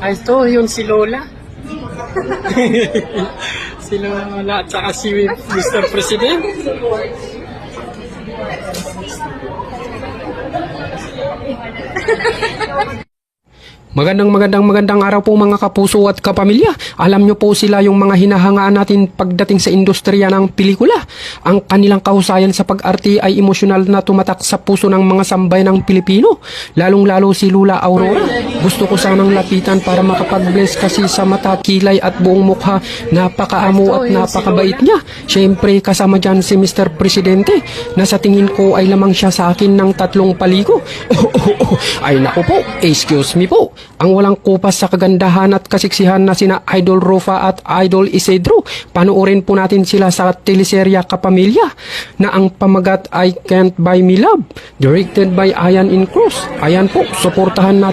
Ay, ito, yun si Lola. Si Lola at saka si Mr. President. Magandang araw po mga kapuso at kapamilya. Alam nyo po sila yung mga hinahangaan natin pagdating sa industriya ng pelikula. Ang kanilang kahusayan sa pag-arte ay emosyonal na tumatak sa puso ng mga sambay ng Pilipino. Lalong-lalo si Lula Aurora. Gusto ko sanang lapitan para makapag-bless kasi sa mata, kilay at buong mukha. Napakaamo at napakabait niya. Siyempre kasama dyan si Mr. Presidente na sa tingin ko ay lamang siya sa akin ng 3 paligo. Ay naku po, excuse me po. Ang walang kupas sa kagandahan at kasiksihan na sina Idol Rufa at Idol Isidro. Panoorin po natin sila sa teleserya Kapamilya na ang pamagat ay Can't Buy Me Love, directed by Ayan Incruz. Ayan po, suportahan natin